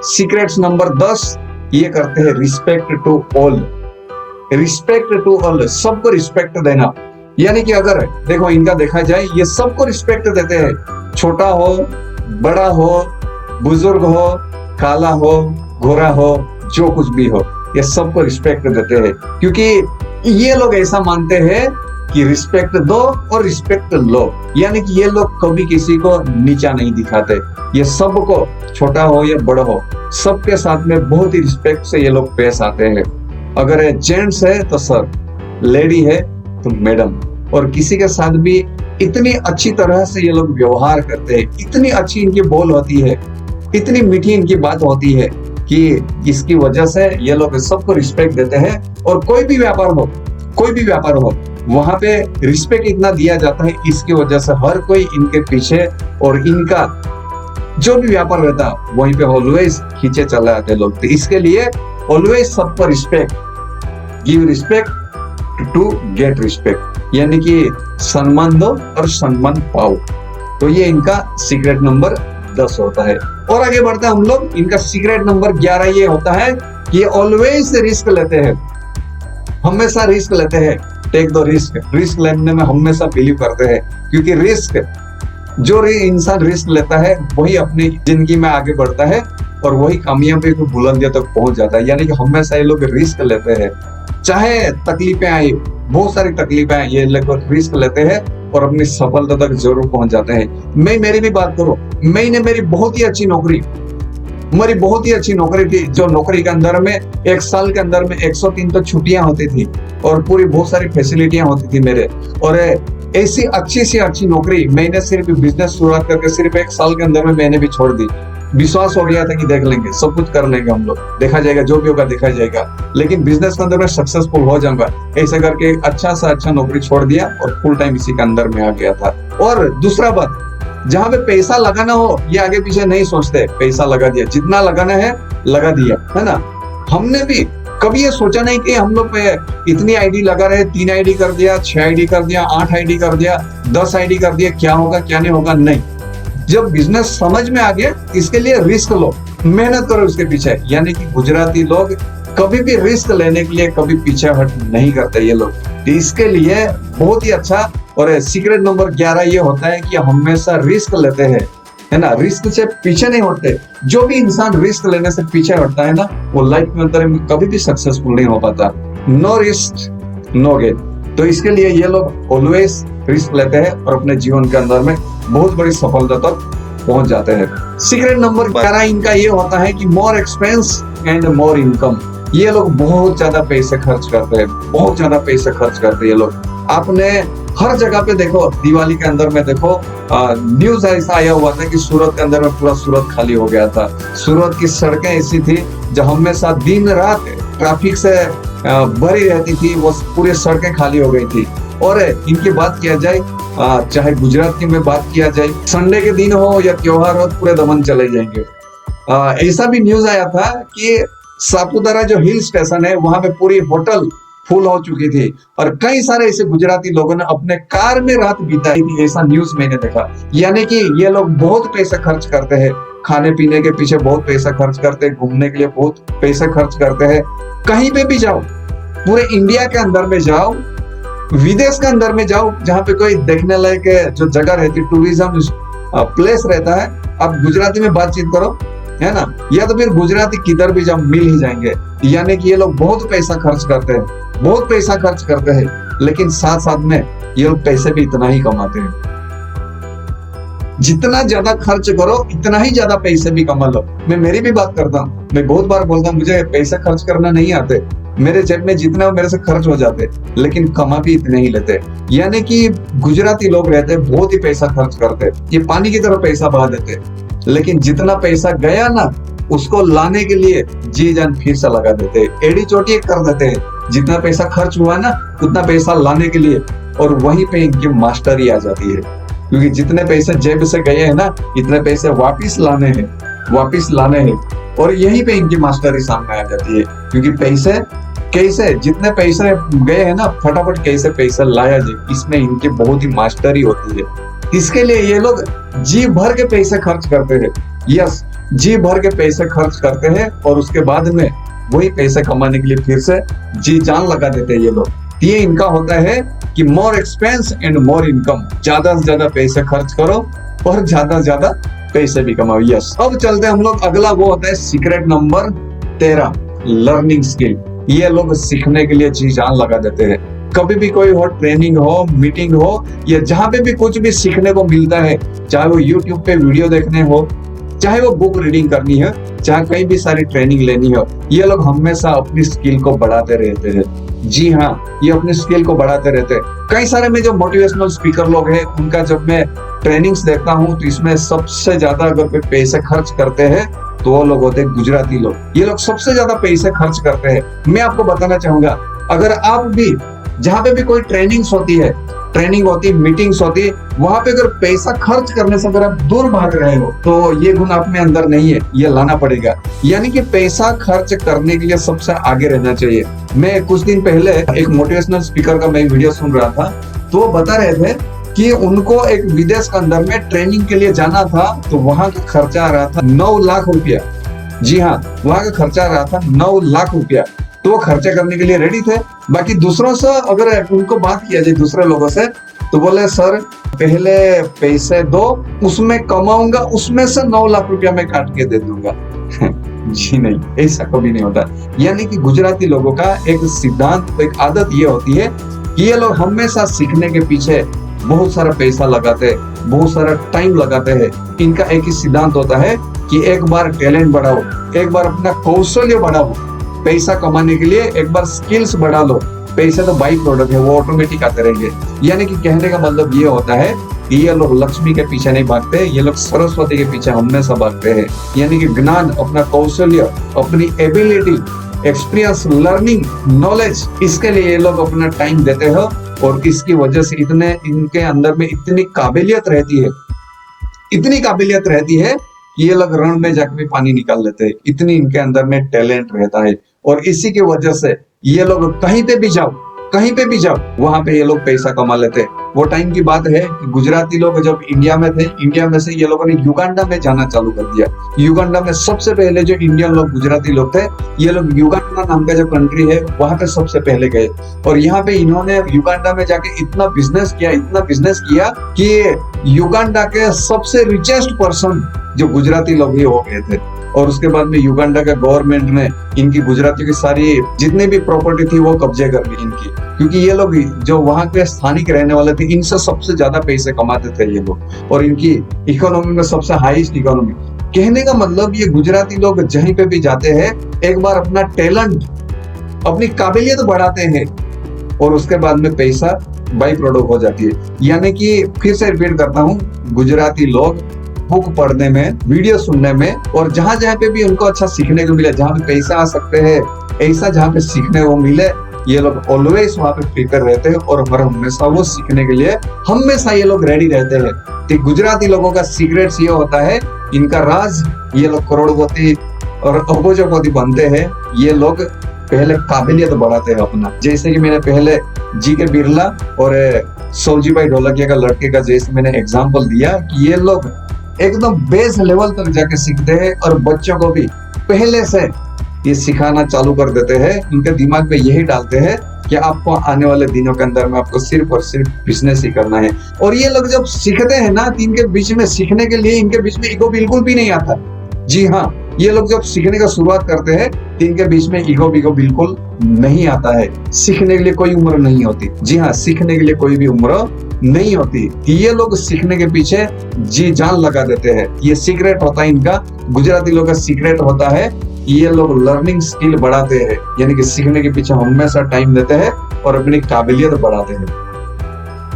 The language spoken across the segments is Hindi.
सीक्रेट्स नंबर 10, ये करते हैं respect to all. Respect to all, सबको रिस्पेक्ट देना। यानी कि अगर देखो इनका देखा जाए, ये सबको रिस्पेक्ट देते हैं, छोटा हो, बड़ा हो, बुजुर्ग हो, काला हो, गोरा हो, जो कुछ भी हो, ये सबको रिस्पेक्ट देते हैं। क्योंकि ये लोग ऐसा मानते हैं कि रिस्पेक्ट दो और रिस्पेक्ट लो। यानी कि ये लोग कभी किसी को नीचा नहीं दिखाते। ये सबको, छोटा हो या बड़ा हो, सबके साथ में बहुत ही रिस्पेक्ट से ये लोग पेश आते हैं। अगर जेंट्स है तो सर, लेडी है तो मैडम, और किसी के साथ भी इतनी अच्छी तरह से ये लोग व्यवहार करते हैं, इतनी अच्छी इनकी बोल होती है, इतनी मीठी इनकी बात होती है कि इसकी वजह से ये लोग सबको रिस्पेक्ट देते हैं। और कोई भी व्यापार हो, वहां पे रिस्पेक्ट इतना दिया जाता है, इसकी वजह से हर कोई इनके पीछे, और इनका जो भी व्यापार रहता है वहीं पे ऑलवेज खींचे चले आते लोग। तो इसके लिए ऑलवेज सबको respect, give respect to get respect, यानी कि सम्मान दो और सम्मान पाओ। तो ये इनका सीक्रेट नंबर 10 होता है। और आगे बढ़ते हैं हम लोग। इनका सीक्रेट नंबर 11 ये होता है कि ये ऑलवेज रिस्क लेते हैं, हमेशा रिस्क लेते हैं। टेक द रिस्क लेने में हमेशा बिलीव करते हैं, क्योंकि रिस्क, जो इंसान रिस्क लेता है वही अपनी जिंदगी में आगे बढ़ता है और वही कामयाबी को बुलंदियों तक पहुंच जाता है। यानी कि हमेशा ये लोग रिस्क लेते हैं, चाहे तकलीफें आए, बहुत सारी तकलीफें आए, ये लोग रिस्क लेते हैं और अपनी सफलता तक जरूर पहुंच जाते हैं। मेरी भी बात करो, मैंने मेरी बहुत ही अच्छी नौकरी थी, जो नौकरी के अंदर में 1 साल के अंदर में 103 तो छुट्टियां होती थी और पूरी बहुत सारी फैसिलिटियां होती थी मेरे। और ऐसी अच्छी से अच्छी नौकरी मैंने सिर्फ बिजनेस शुरुआत करके सिर्फ 1 साल के अंदर में मैंने भी छोड़ दी। विश्वास हो गया था कि देख लेंगे, सब कुछ कर लेंगे हम लोग, देखा जाएगा, जो भी होगा देखा जाएगा, लेकिन बिजनेस के अंदर में सक्सेसफुल हो जाऊंगा, ऐसे करके अच्छा सा अच्छा नौकरी छोड़ दिया और फुल टाइम इसी के अंदर में आ गया था। और दूसरा बात, जहाँ पे पैसा लगाना हो ये आगे पीछे नहीं सोचते, पैसा लगा दिया, जितना लगाना है लगा दिया, है ना। हमने भी कभी ये सोचा नहीं कि हम लोग पे इतनी आईडी लगा रहे, 3 आईडी कर दिया, 6 आईडी कर दिया, 8 आईडी कर दिया, 10 आईडी कर दिया, क्या होगा क्या नहीं होगा, नहीं। जब बिजनेस समझ में आ गया, इसके लिए रिस्क लो, मेहनत करो उसके पीछे। यानी कि गुजराती लोग कभी भी रिस्क लेने के लिए कभी पीछे हट नहीं करते ये लोग। तो इसके लिए बहुत ही अच्छा और सीक्रेट नंबर 11 ये होता है कि हमेशा रिस्क लेते हैं, है ना, रिस्क से पीछे नहीं हटते। जो भी इंसान रिस्क लेने से पीछे हटता है ना, वो लाइफ में अंदर कभी भी सक्सेसफुल नहीं हो पाता। No risk no gain. तो इसके लिए ये लोग ऑलवेज रिस्क लेते हैं और अपने जीवन के अंदर में बहुत बड़ी सफलता तक पहुंच जाते हैं। सीक्रेट नंबर 12 इनका ये होता है कि मोर एक्सपेंस एंड मोर इनकम। ये लोग बहुत ज्यादा पैसे खर्च करते हैं, बहुत ज्यादा पैसे खर्च करते हैं ये लोग। आपने हर जगह पे देखो, दिवाली के अंदर में देखो, न्यूज ऐसा आया हुआ था कि सूरत के अंदर में पूरा सूरत खाली हो गया था। सूरत की सड़कें ऐसी थी जो हमेशा दिन रात ट्रैफिक से भरी रहती थी, वो पूरी सड़कें खाली हो गई थी। और इनकी बात किया जाए, चाहे गुजरात की में बात किया जाए, संडे के दिन हो या त्योहार हो, पूरे दमन चले जाएंगे। ऐसा भी न्यूज आया था कि सापुतारा जो हिल स्टेशन है, वहां पे पूरी होटल फुल हो चुकी थी और कई सारे ऐसे गुजराती लोगों ने अपने कार में रात बिताई थी, ऐसा न्यूज मैंने देखा। यानी कि ये लोग बहुत पैसा खर्च करते हैं, खाने पीने के पीछे बहुत पैसा खर्च करते हैं, घूमने के लिए बहुत पैसा खर्च करते हैं। कहीं पे भी जाओ, पूरे इंडिया के अंदर में जाओ, विदेश के अंदर में जाओ, जहाँ पे कोई देखने लायक जो जगह रहती, टूरिज्म प्लेस रहता है, आप गुजराती में बातचीत करो, है ना, या तो फिर गुजराती किधर भी जाओ मिल ही जाएंगे। यानी कि ये लोग बहुत पैसा खर्च करते हैं, बहुत पैसा खर्च करते हैं, लेकिन साथ साथ में ये लोग पैसे भी इतना ही कमाते हैं। जितना ज्यादा खर्च करो इतना ही ज्यादा पैसे भी कमा लो। मैं मेरी भी बात करता हूँ, मैं बहुत बार बोलता हूँ मुझे पैसे खर्च करना नहीं आते, मेरे जेब में जितना मेरे से खर्च हो जाते, लेकिन कमा भी इतने ही लेते। यानी कि गुजराती लोग रहते हैं, बहुत ही पैसा खर्च करते, ये पानी की तरह पैसा बहा देते, लेकिन जितना पैसा गया ना, उसको लाने के लिए जी जान फिर से लगा देते, एड़ी चोटी कर देते हैं। जितना पैसा खर्च हुआ ना, उतना पैसा लाने के लिए, और वहीं पे इनकी मास्टरी आ जाती है, क्योंकि जितने पैसे जेब से गए हैं ना, इतने पैसे वापिस लाने हैं, और यहीं पे इनकी मास्टरी सामने आ जाती है। क्योंकि पैसे कैसे, जितने पैसे गए हैं ना, फटाफट कैसे पैसे लाया जाए, इसमें इनकी बहुत ही मास्टरी होती है। इसके लिए ये लोग जी भर के पैसे खर्च करते हैं। यस, जी भर के पैसे खर्च करते हैं और उसके बाद में वही पैसे कमाने के लिए फिर से जी जान लगा देते हैं ये लोग। ये इनका होता है कि मोर एक्सपेंस एंड मोर इनकम, ज्यादा से ज्यादा पैसे खर्च करो और ज्यादा से ज्यादा पैसे भी कमाओ। यस, अब चलते हैं हम लोग, अगला वो होता है सीक्रेट नंबर 13, लर्निंग स्किल। ये लोग सीखने के लिए जी जान लगा देते हैं। कभी भी कोई हो, ट्रेनिंग हो, मीटिंग हो, या जहां पे भी कुछ भी सीखने को मिलता है, चाहे वो यूट्यूब पे वीडियो देखने हो, चाहे वो बुक रीडिंग करनी है, चाहे कहीं भी सारी ट्रेनिंग लेनी हो, ये लोग हमेशा अपनी स्किल को बढ़ाते रहते हैं। जी हाँ, ये अपनी स्किल को बढ़ाते रहते हैं। कई सारे में जो मोटिवेशनल स्पीकर लोग हैं, उनका जब मैं ट्रेनिंग्स देखता हूँ तो इसमें सबसे ज्यादा अगर कोई पैसे खर्च करते हैं तो वो लोग होते हैं गुजराती लोग। ये लोग सबसे ज्यादा पैसे खर्च करते हैं। मैं आपको बताना चाहूंगा, अगर आप भी जहाँ पे भी कोई ट्रेनिंग्स होती है, ट्रेनिंग होती, मीटिंग्स होती, वहां पे अगर पैसा खर्च करने से अगर आप दूर भाग रहे हो तो ये गुण आप में अंदर नहीं है, ये लाना पड़ेगा। यानी कि पैसा खर्च करने के लिए सबसे आगे रहना चाहिए। मैं कुछ दिन पहले एक मोटिवेशनल स्पीकर का मैं वीडियो सुन रहा था, तो वो बता रहे थे कि उनको एक विदेश के अंदर में ट्रेनिंग के लिए जाना था, तो वहां का खर्चा आ रहा था 9 लाख रुपया। जी हाँ, वहां का खर्चा आ रहा था 9 लाख रुपया। तो वो खर्चा करने के लिए रेडी थे। बाकी दूसरों से अगर उनको बात किया जाए, दूसरे लोगों से, तो बोले सर पहले पैसे दो, उसमें कमाऊंगा, उसमें से 9 लाख रुपया मैं काट के दे दूंगा। जी नहीं, ऐसा कभी नहीं होता। यानी कि गुजराती लोगों का एक सिद्धांत, एक आदत ये होती है कि ये लोग हमेशा सीखने के पीछे बहुत सारा पैसा लगाते हैं, बहुत सारा टाइम लगाते हैं। इनका एक ही सिद्धांत होता है कि एक बार टैलेंट बढ़ाओ, एक बार अपना कौशल्य बढ़ाओ, पैसा कमाने के लिए एक बार स्किल्स बढ़ा लो। पैसे तो बाई प्रोडक्ट है, वो ऑटोमेटिक आते रहेंगे। यानी कि कहने का मतलब ये होता है कि ये लोग लक्ष्मी के पीछे नहीं भागते, ये लोग सरस्वती के पीछे हमेशा भागते हैं। यानी कि ज्ञान, अपना कौशल्य, अपनी एबिलिटी, एक्सपीरियंस, लर्निंग, नॉलेज, इसके लिए ये लोग अपना टाइम देते हैं और इसकी वजह से इतने इनके अंदर में इतनी काबिलियत रहती है, इतनी काबिलियत रहती है कि ये लोग रण में जाकर भी पानी निकाल लेते हैं। इतनी इनके अंदर में टैलेंट रहता है और इसी की वजह से ये लोग कहीं पे भी जाओ, कहीं पे भी जाओ, वहां पे ये लोग पैसा कमा लेते हैं। वो टाइम की बात है कि गुजराती लोग जब इंडिया में थे, इंडिया में से ये लोगों ने युगांडा में जाना चालू कर दिया। युगांडा में सबसे पहले जो इंडियन लोग, गुजराती लोग थे, ये लोग युगांडा नाम का जो कंट्री है वहां पे सबसे पहले गए और यहाँ पे इन्होंने युगांडा में जाके इतना बिजनेस किया, इतना बिजनेस किया कि युगांडा के सबसे रिचेस्ट पर्सन जो गुजराती लोग ही हो गए थे। और उसके बाद में युगांडा का गवर्नमेंट ने इनकी गुजराती की सारी जितनी भी प्रॉपर्टी थी वो कब्जे कर ली इनकी, क्योंकि ये लोग जो वहां के स्थानिक रहने वाले थे, इनसे सबसे ज्यादा पैसे कमाते थे ये लोग और इनकी इकोनॉमी में सबसे हाईएस्ट इकोनॉमी। कहने का मतलब ये गुजराती लोग जहीं पे भी जाते हैं, एक बार अपना टैलेंट, अपनी काबिलियत बढ़ाते हैं और उसके बाद में पैसा बाई प्रोडक्ट हो जाती है। यानी कि फिर से रिपीट करता हूँ, गुजराती लोग बुक पढ़ने में, वीडियो सुनने में और जहां जहां पे भी उनको अच्छा सीखने को मिले, जहां पे पैसा आ सकते हैं, ऐसा जहां पे सीखने को मिले, ये लोग ऑलवेज वहां पे प्रिपेयर रहते हैं और हर हमेशा वो सीखने के लिए हमेशा ये लोग रेडी रहते हैं। तो गुजराती लोगों का सीक्रेट ये होता है, इनका राज, ये लोग करोड़पति और अरबोपति बनते हैं। ये लोग पहले काबिलियत बढ़ाते हैं अपना। जैसे कि मैंने पहले जी के बिरला और सौजी भाई ढोलकिया का लड़के का जैसे मैंने एग्जाम्पल दिया कि ये लोग एकदम बेस लेवल तक जाके सीखते हैं और बच्चों को भी पहले से ये सिखाना चालू कर देते हैं। इनके दिमाग में यही डालते हैं कि आपको आने वाले दिनों के अंदर में आपको सिर्फ और सिर्फ बिजनेस ही करना है। और ये लोग जब सीखते हैं ना, तो इनके बीच में सीखने के लिए इनके बीच में ईगो बिल्कुल भी नहीं आता। जी हाँ, ये लोग जब सीखने का शुरुआत करते हैं तो इनके बीच में ईगो बिल्कुल नहीं आता है। सीखने के लिए कोई उम्र नहीं होती। जी हाँ, सीखने के लिए कोई भी उम्र नहीं होती। ये लोग सीखने के पीछे जी जान लगा देते हैं। ये सीक्रेट होता है इनका। गुजराती लोग का सीक्रेट होता है, ये लोग लर्निंग स्किल बढ़ाते हैं, यानी कि सीखने के पीछे हमेशा टाइम देते हैं और अपनी काबिलियत बढ़ाते हैं।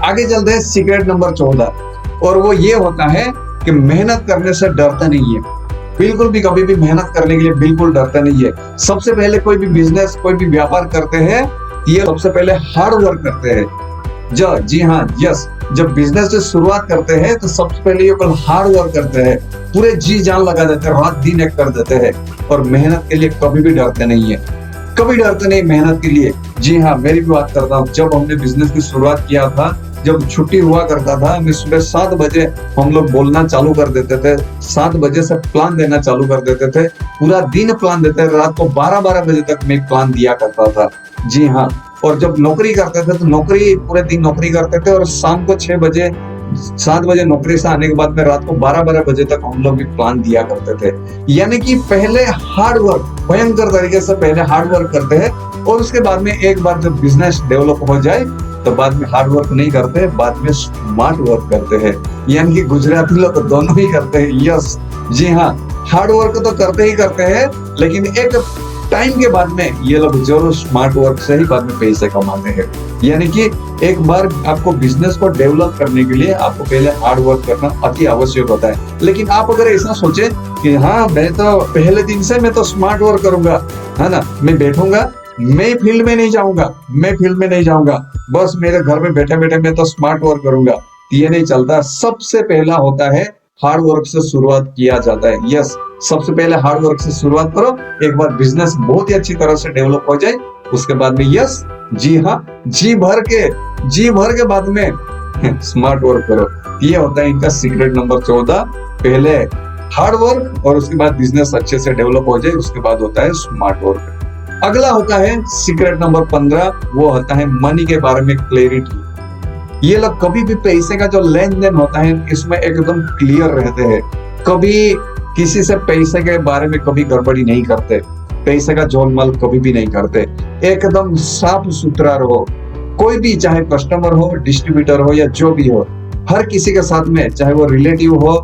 आगे चलते हैं सीक्रेट नंबर 14 और वो ये होता है कि मेहनत करने से डरते नहीं है। बिल्कुल भी कभी भी मेहनत करने के लिए बिल्कुल डरते नहीं है। सबसे पहले कोई भी बिजनेस, कोई भी व्यापार करते हैं, ये सबसे पहले हार्ड वर्क करते हैं। जी हाँ, यस, जब बिजनेस से शुरुआत करते हैं तो सबसे पहले ये हार्ड वर्क करते हैं, पूरे जी जान लगा देते हैं, रात दिन एक कर देते हैं और मेहनत के लिए कभी भी डरते नहीं है। कभी डरते नहीं मेहनत के लिए। जी हाँ, मेरी भी बात करता हूँ, जब हमने बिजनेस की शुरुआत किया था जब छुट्टी हुआ करता था, मैं सुबह 7 बजे हम लोग बोलना चालू कर देते थे, 7 बजे से प्लान देना चालू कर देते थे, पूरा दिन प्लान देते थे, रात को 12-12 बजे तक मैं प्लान दिया करता था। जी हाँ, और जब नौकरी करते थे तो नौकरी पूरे दिन नौकरी करते थे और शाम को 6 बजे 7 बजे नौकरी से आने के बाद में रात को 12-12 बजे तक हम लोग भी प्लान दिया करते थे। यानी कि पहले हार्ड वर्क, भयंकर तरीके से पहले हार्ड वर्क करते हैं और उसके बाद में एक बार जब बिजनेस डेवलप हो जाए तो बाद में हार्ड वर्क नहीं करते, बाद में स्मार्ट वर्क करते हैं। यानी कि गुजराती लोग दोनों ही करते हैं। यस, जी हाँ, हार्ड वर्क तो करते ही करते हैं, लेकिन एक टाइम के बाद में ये लोग जरूर स्मार्ट वर्क से ही बाद में पैसे कमाते हैं। यानी कि एक बार आपको बिजनेस को डेवलप करने के लिए आपको पहले हार्ड वर्क करना अति आवश्यक होता है। लेकिन आप अगर ऐसा सोचे कि हाँ, मैं तो पहले दिन से मैं तो स्मार्ट वर्क करूंगा, है ना, मैं बैठूंगा, मैं फील्ड में नहीं जाऊंगा, बस मेरे घर में बैठे बैठे मैं तो स्मार्ट वर्क करूंगा, ये नहीं चलता। सबसे पहला होता है हार्ड वर्क से शुरुआत किया जाता है। यस, सबसे पहले हार्ड वर्क से शुरुआत करो, एक बार बिजनेस बहुत ही अच्छी तरह से डेवलप हो जाए उसके बाद में यस, जी हाँ, जी भर के बाद में स्मार्ट वर्क करो। ये होता है इनका सीक्रेट नंबर 14। पहले हार्ड वर्क और उसके बाद बिजनेस अच्छे से डेवलप हो जाए उसके बाद होता है स्मार्ट वर्क। अगला होता है सीक्रेट नंबर 15, वो होता है मनी के बारे में क्लैरिटी। ये लोग कभी भी पैसे का जो लेन देन होता है इसमें एकदम क्लियर रहते हैं, कभी किसी से पैसे के बारे में कभी गड़बड़ी नहीं करते, पैसे का झोलमाल कभी भी नहीं करते, एकदम साफ सुथरा रहो। कोई भी, चाहे कस्टमर हो, डिस्ट्रीब्यूटर हो या जो भी हो, हर किसी के साथ में, चाहे वो रिलेटिव हो,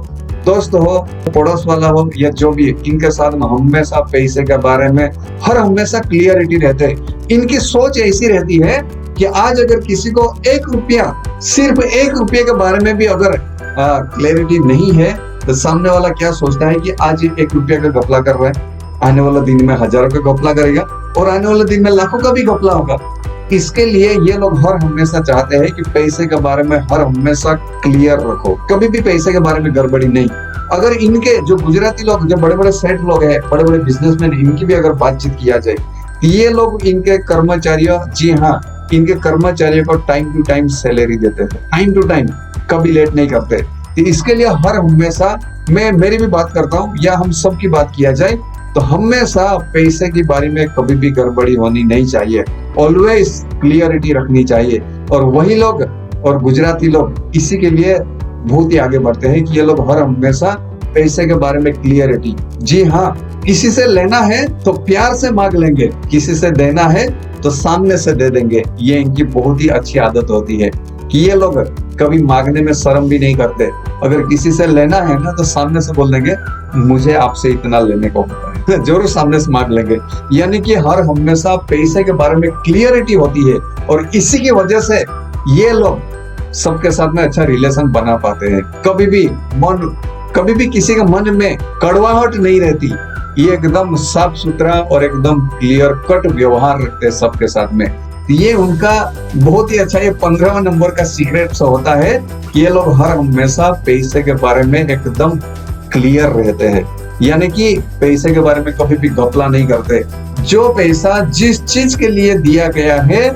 दोस्त हो, पड़ोस वाला हो या जो भी, इनके साथ में हमेशा पैसे के बारे में हमेशा क्लियरिटी रहते हैं। इनकी सोच ऐसी रहती है कि आज अगर किसी को 1 रुपया, सिर्फ 1 रुपये के बारे में भी अगर क्लैरिटी नहीं है तो सामने वाला क्या सोचता है कि आज 1 रुपया का घपला कर रहा है, आने वाला दिन में हजारों का घपला करेगा और आने वाले दिन में लाखों का भी घपला होगा। इसके लिए ये लोग हमेशा चाहते हैं कि पैसे के बारे में हमेशा क्लियर रखो, कभी भी पैसे के बारे में गड़बड़ी नहीं। अगर इनके जो गुजराती लोग, जो बड़े बड़े सेठ लोग हैं, बड़े बड़े बिजनेसमैन, इनकी भी अगर बातचीत किया जाए, ये लोग इनके कर्मचारियों, जी हाँ, इनके कर्मचारियों को टाइम टू टाइम सैलरी देते हैं, टाइम टू टाइम, कभी लेट नहीं करते। इसके लिए हमेशा मेरी भी बात करता हूँ या हम सब की बात किया जाए तो हमेशा पैसे के बारे में कभी भी गड़बड़ी होनी नहीं चाहिए, ऑलवेज क्लियरिटी रखनी चाहिए। और वही लोग और गुजराती लोग इसी के लिए बहुत ही आगे बढ़ते हैं कि ये लोग हमेशा पैसे के बारे में क्लियरिटी। जी हाँ, किसी से लेना है तो प्यार से मांग लेंगे, किसी से देना है तो सामने से दे देंगे। ये इनकी बहुत ही अच्छी आदत होती है कि ये लोग कभी मांगने में शर्म भी नहीं करते। अगर किसी से लेना है ना तो सामने से बोल देंगे मुझे आपसे इतना लेने को होता है, जरूर सामने से मांग लेंगे। यानी कि हमेशा पैसे के बारे में क्लियरिटी होती है और इसी की वजह से ये लोग सबके साथ में अच्छा रिलेशन बना पाते हैं। कभी भी किसी के मन में कड़वाहट नहीं रहती, ये एकदम साफ सुथरा और एकदम क्लियर कट व्यवहार रखते हैं सबके साथ में। ये उनका बहुत ही अच्छा, ये 15वां नंबर का सीक्रेट होता है कि ये लोग हमेशा पैसे के बारे में एकदम क्लियर रहते हैं। यानी कि पैसे के बारे में कभी भी घपला नहीं करते। जो पैसा जिस चीज के लिए दिया गया है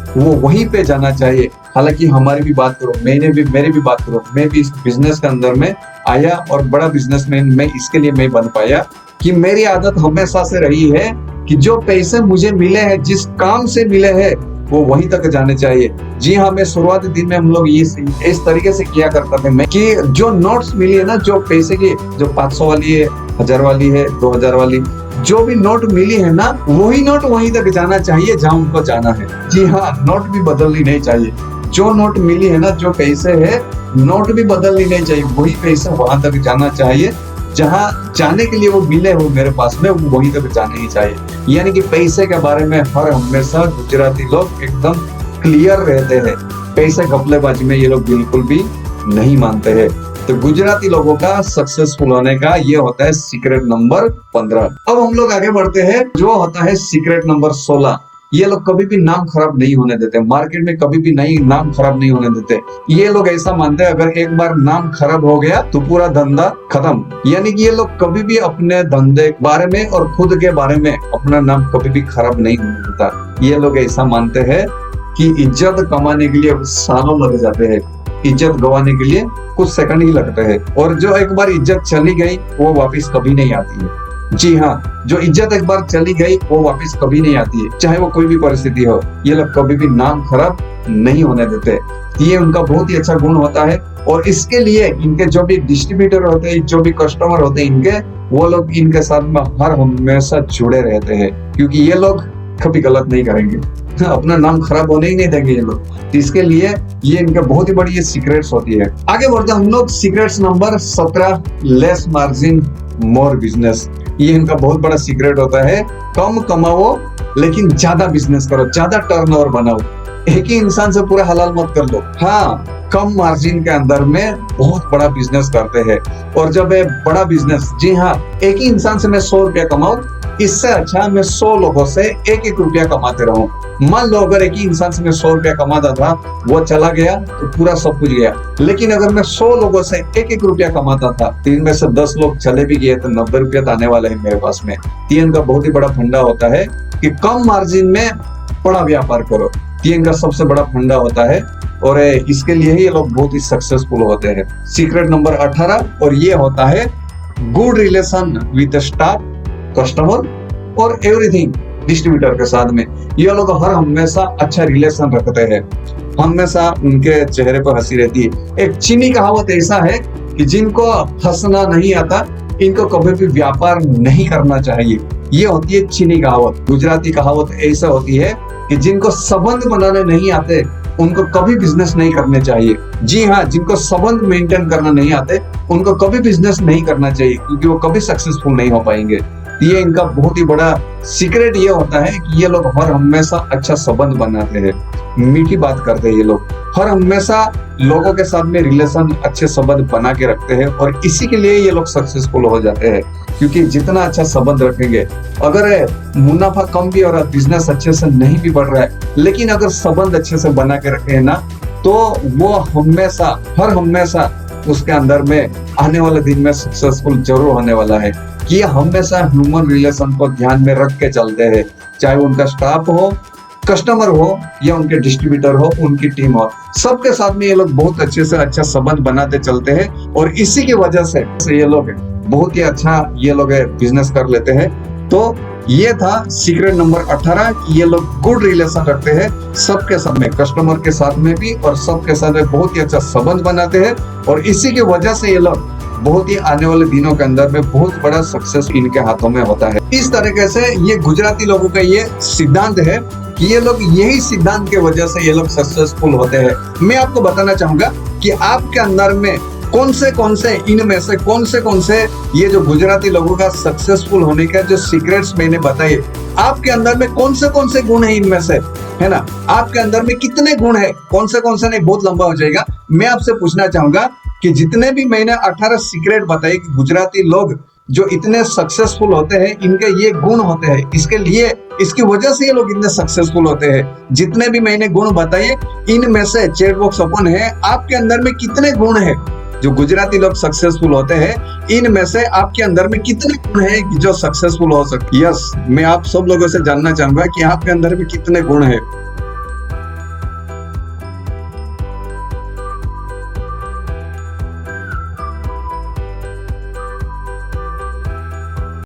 वो वहीं पे जाना चाहिए। हालांकि हमारी भी बात करो, मेरी भी बात करो, मैं भी इस बिजनेस के अंदर में आया और बड़ा बिजनेसमैन मैं इसके लिए मैं बन पाया कि मेरी आदत हमेशा से रही है कि जो पैसे मुझे मिले हैं, जिस काम से मिले हैं, वो वहीं तक जाने चाहिए। जी हाँ, मैं शुरुआती दिन में हम लोग इस तरीके से किया करता था मैं कि जो नोट्स मिली है ना, जो पैसे की, जो 500 वाली है, 1000 वाली है, 2000 वाली, जो भी नोट मिली है ना, वही नोट वहीं तक जाना चाहिए जहां उनको जाना है। जी हाँ, नोट भी बदलनी नहीं चाहिए। जो नोट मिली है ना, जो पैसे है, नोट भी बदलनी नहीं चाहिए, वही पैसे वहां तक जाना चाहिए जहां जाने के लिए वो मिले हो मेरे पास में, वो वहीं तक जाने ही चाहिए। यानी कि पैसे के बारे में हमेशा गुजराती लोग एकदम क्लियर रहते हैं। पैसे घपलेबाजी में ये लोग बिल्कुल भी नहीं मानते हैं। तो गुजराती लोगों का सक्सेसफुल होने का ये होता है सीक्रेट नंबर 15। अब हम लोग आगे बढ़ते हैं, जो होता है सीक्रेट नंबर 16। ये लोग कभी भी नाम खराब नहीं होने देते, मार्केट में कभी भी नाम खराब नहीं होने देते। ये लोग ऐसा मानते हैं अगर एक बार नाम खराब हो गया तो पूरा धंधा खत्म। यानी कि ये लोग कभी भी अपने धंधे के बारे में और खुद के बारे में अपना नाम कभी भी खराब नहीं होने देता। ये लोग ऐसा मानते हैं कि इज्जत कमाने के लिए सालों लग जाते हैं, इज्जत गंवाने के लिए कुछ सेकंड ही लगते हैं। और जो एक बार इज्जत चली गई वो वापस कभी नहीं आती है। जी हाँ, जो इज्जत एक बार चली गई वो वापस कभी नहीं आती है, चाहे वो कोई भी परिस्थिति हो। ये लोग कभी भी नाम खराब नहीं होने देते, ये उनका बहुत ही अच्छा गुण होता है। और इसके लिए इनके जो भी डिस्ट्रीब्यूटर होते हैं, जो भी कस्टमर होते हैं इनके, वो लोग इनके साथ में हर हमेशा जुड़े रहते हैं, क्योंकि ये लोग कभी गलत नहीं करेंगे, अपना नाम खराब होने ही नहीं देंगे ये लोग। तो इसके लिए ये इनका बहुत ही बड़ी ये सीक्रेट्स होती है। आगे बढ़ते हम लोग secrets number 17, less margin more business. ये इनका बहुत बड़ा सीक्रेट होता है, कम कमाओ लेकिन ज्यादा बिजनेस करो, ज्यादा टर्नओवर बनाओ। एक ही इंसान से पूरा हलाल मत कर लो। हाँ, कम मार्जिन के अंदर में बहुत बड़ा बिजनेस करते हैं। और जब ये बड़ा बिजनेस, जी हाँ, एक ही इंसान से मैं 100 रुपया कमाऊं, इससे अच्छा मैं 100 लोगों से 1-1 रुपया कमाते रहूं। मान लो अगर एक ही इंसान से मैं 100 रुपया कमाता था, वो चला गया तो पूरा सब कुछ गया। लेकिन अगर मैं 100 लोगों से 1-1 रुपया कमाता था, 3 में से 10 लोग चले भी गए तो 90 रुपया तो आने वाले हैं मेरे पास में। तीन का बहुत ही बड़ा फंडा होता है कि कम मार्जिन में बड़ा व्यापार करो। तीन का सबसे बड़ा फंडा होता है और इसके लिए ही ये लोग बहुत ही सक्सेसफुल होते हैं। सीक्रेट नंबर 18, और ये होता है good relation with staff, customer और एवरीथिंग। डिस्ट्रीब्यूटर के साथ में ये लोग हर हमेशा अच्छा रिलेशन रखते हैं, हमेशा उनके चेहरे पर हंसी रहती है। एक चीनी कहावत ऐसा है कि जिनको हंसना नहीं आता इनको कभी भी व्यापार नहीं करना चाहिए। ये होती है चीनी कहावत। गुजराती कहावत ऐसा होती है कि जिनको संबंध बनाने नहीं आते उनको कभी बिजनेस नहीं करने चाहिए। जी हाँ, जिनको संबंध मेंटेन करना नहीं आते उनको कभी बिजनेस नहीं करना चाहिए, क्योंकि वो कभी सक्सेसफुल नहीं हो पाएंगे। ये इनका बहुत ही बड़ा सीक्रेट ये होता है कि ये लोग हर हमेशा अच्छा संबंध बनाते हैं, मीठी बात करते हैं। ये लोग हर हमेशा लोगों के साथ में रिलेशन, अच्छे संबंध बना के रखते हैं और इसी के लिए ये लोग सक्सेसफुल हो जाते हैं। क्योंकि जितना अच्छा संबंध रखेंगे, अगर मुनाफा कम भी हो रहा है, बिजनेस अच्छे से नहीं भी बढ़ रहा है, लेकिन अगर संबंध अच्छे से बना के रखे हैं ना, तो वो हमेशा, हर हमेशा उसके अंदर में आने वाले दिन में सक्सेसफुल जरूर होने वाला है। कि ये हमेशा ह्यूमन रिलेशन को ध्यान में रख के चलते हैं, चाहे उनका स्टाफ हो, कस्टमर हो या उनके डिस्ट्रीब्यूटर हो, उनकी टीम हो, सबके साथ में ये लोग बहुत अच्छे से अच्छा संबंध बनाते चलते हैं। और इसी की वजह से ये लोग बहुत ही अच्छा ये लोग बिजनेस कर लेते हैं। तो ये था सीक्रेट नंबर 18 कि ये लोग गुड रिलेशन रखते हैं सबके साथ में, कस्टमर के साथ में भी, और सबके साथ में बहुत ही अच्छा संबंध बनाते हैं। और इसी की वजह से ये लोग बहुत ही आने वाले दिनों के अंदर में बहुत बड़ा सक्सेस इनके हाथों में होता है। इस तरीके से ये गुजराती लोगों का ये सिद्धांत है कि ये लोग यही सिद्धांत की वजह से ये लोग सक्सेसफुल होते हैं। मैं आपको बताना चाहूंगा कि आपके अंदर में कौन से इनमें से कौन से ये जो गुजराती लोगों का सक्सेसफुल होने का जो सीक्रेट्स मैंने बताए, आपके अंदर में कौन से गुण है इनमें से, है ना? आपके अंदर में कितने गुण है, कौन से नहीं, बहुत लंबा हो जाएगा। मैं आपसे पूछना चाहूंगा कि जितने भी मैंने 18 सीक्रेट बताए कि गुजराती लोग जो इतने सक्सेसफुल होते हैं, इनके ये गुण होते हैं, इसके लिए, इसकी वजह से ये लोग इतने सक्सेसफुल होते हैं। जितने भी मैंने गुण बताए, इनमें से चैट बॉक्स ओपन है, आपके अंदर में कितने गुण है जो गुजराती लोग सक्सेसफुल होते हैं, इनमें से आपके अंदर में कितने गुण है जो सक्सेसफुल हो सकते? यस, मैं आप सब लोगों से जानना चाहूंगा कि आपके अंदर में कितने गुण है।